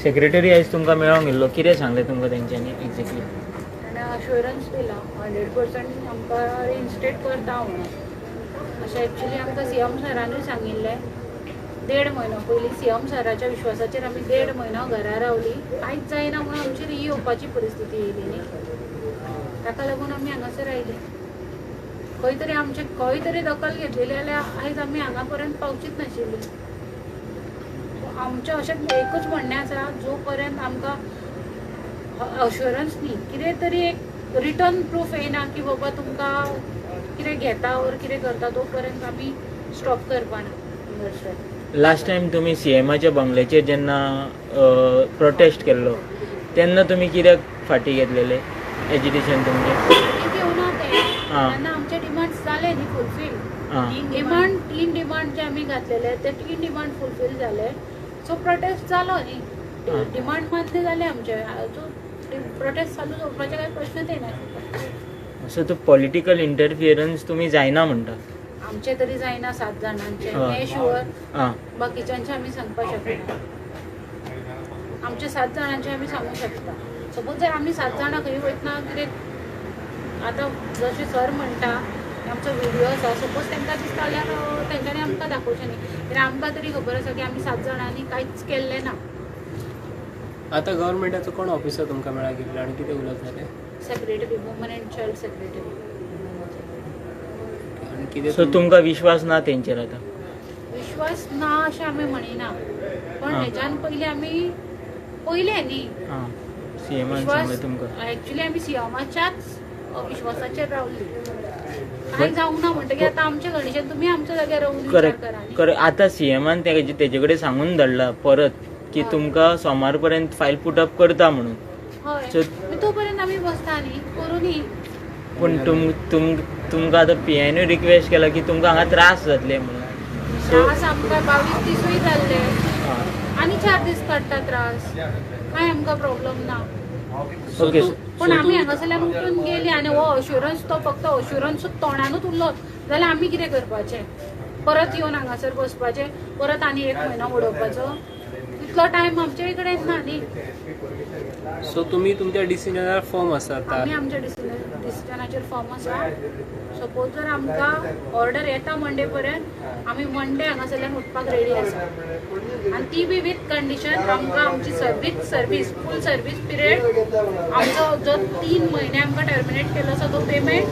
Secretary आयज तुमकां मेळोंक गेल्लो, कितें सांगलें तुमकां तेंच्यांनी एक्झॅक्टली? ताणें अश्युरन्स दिला 100% आमकां रिइन्स्टेट करता म्हणून. अशें एक्चुली आमकां सीएम सरानूय सांगिल्लें. 1.5 म्हयनो पयलीं सीएम सराच्या विश्वासाचेर आमी 1.5 म्हयनो घरा रावली, कांयच जायना म्हणून आमचेर ही येवपाची परिस्थिती येयली न्ही. ताका लागून आमी हांगासर आयली. खंय तरी दखल घेतलेली जाल्यार आयज आमी हांगा पर्यंत पावचीच नाशिल्ली. आमचें अशें एकूच म्हणणें आसा, जो पर्यंत आमकां अश्युरन्स न्ही, कितें तरी एक रिटर्न प्रूफ येयना की बाबा तुमकां कितें घेता ओर कितें करता, तो पर्यंत आमी स्टॉप करपाना. लास्ट टायम तुमी सीएमाच्या बंगल्याचेर जेन्ना प्रोटेस्ट केल्लो तेन्ना तुमी कित्याक फाटीं घेतलेले एजिटेशन तुमचें? घेवना तेन्ना आमचे डिमांड्स जाले न्ही फुलफील. तीन डिमांड जे आमी घातलेले ते 3 डिमांड फुलफील जाले. सो प्रोटेस्ट जालो न्ही. डिमांड मान्य जाले आमचे. प्रोटेस्ट चालू दवरपाचे काय प्रश्नच येना. सो तो पॉलिटिकल इंटरफियरन्स तुमी जायना म्हणटा? आमचे तरी जायना 7 जाणांचे, हे शुअर. बाकीच्यांचे आमी सांगपाक शकना. आमचे 7 जाणांचे आमी सांगूंक शकता. सपोज जर आमी 7 जाणां खंय वयतना कितें आतां जशें सर म्हणटा आमचो व्हिडिओ आसा, सपोज तांकां दिसता जाल्यार तेंच्यांनी आमकां दाखोवचें न्ही. कित्याक आमकां तरी खबर आसा की आमी 7 जाणांनी कांयच केल्लें ना. आतां गव्हर्मेंटाचो कोण ऑफिसर तुमकां मेळाक गेल्लो आनी कितें उलत जालें? Secretary, woman end child secretary. आनी कितें? सो तुमकां विश्वास ना तेंचेर आतां? विश्वास ना अशें आमी म्हणिना, पण हेच्यान पयलीं आमी पयलें न्ही. सीएमान सांगलें तुमकां? एक्चुली आमी सीएमाच्याच विश्वासाचेर रावली. कांय जावंक ना म्हणटकीर आतां आमचे गणेशान तुमी आमच्या जाग्यार रावून विचार करा न्ही. करेक्ट. आतां सीएमान तेजे कडेन सांगून धाडला परत की तुमकां सोमार पर्यंत फायल पुटअप करता म्हणून. हय, तो पर्यंत आमी बसता न्ही, करूं न्ही. पूण तुमकां आतां पीआयनूय रिक्वेस्ट केला की तुमकां हांगा त्रास जातले म्हणून. त्रास आमकां 22 दिसूय जाल्ले आनी 4 दीस काडटा त्रास. कांय आमकां प्रॉब्लेम ना. ओके. पण आमी हांगासरल्यान उठून गेली आनी हो अश्युरन्स तो फक्त अश्युरन्सूच तोंडानूच उरलो जाल्यार आमी कितें करपाचें? परत येवन हांगासर बसपाचें, परत आनी 1 म्हयनो उडोवपाचो? इतलो टायम आमचे कडेन ना न्ही. सो तुमी तुमच्या डिसिजनार फर्म आसात? आमी आमच्या डिसिजनाचेर फर्म आसा. सपोज जर आमकां ऑर्डर येता मंडे पर्यंत, आमी मंडे हांगासरल्यान वचपाक रेडी आसा. आनी ती बी वीथ कंडिशन आमकां आमची सर्वीस फूल सर्वीस पिरियड आमचो जो 3 म्हयने आमकां टर्मिनेट केलो आसा तो पेमेंट,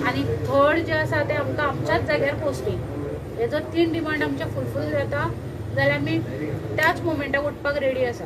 आनी थर्ड जे आसा ते आमकां आमच्याच जाग्यार पोस्टींग. हे जर 3 डिमांड आमचे फुलफील जाता जाल्यार आमी त्याच मोमेंटाक वचपाक रेडी आसा.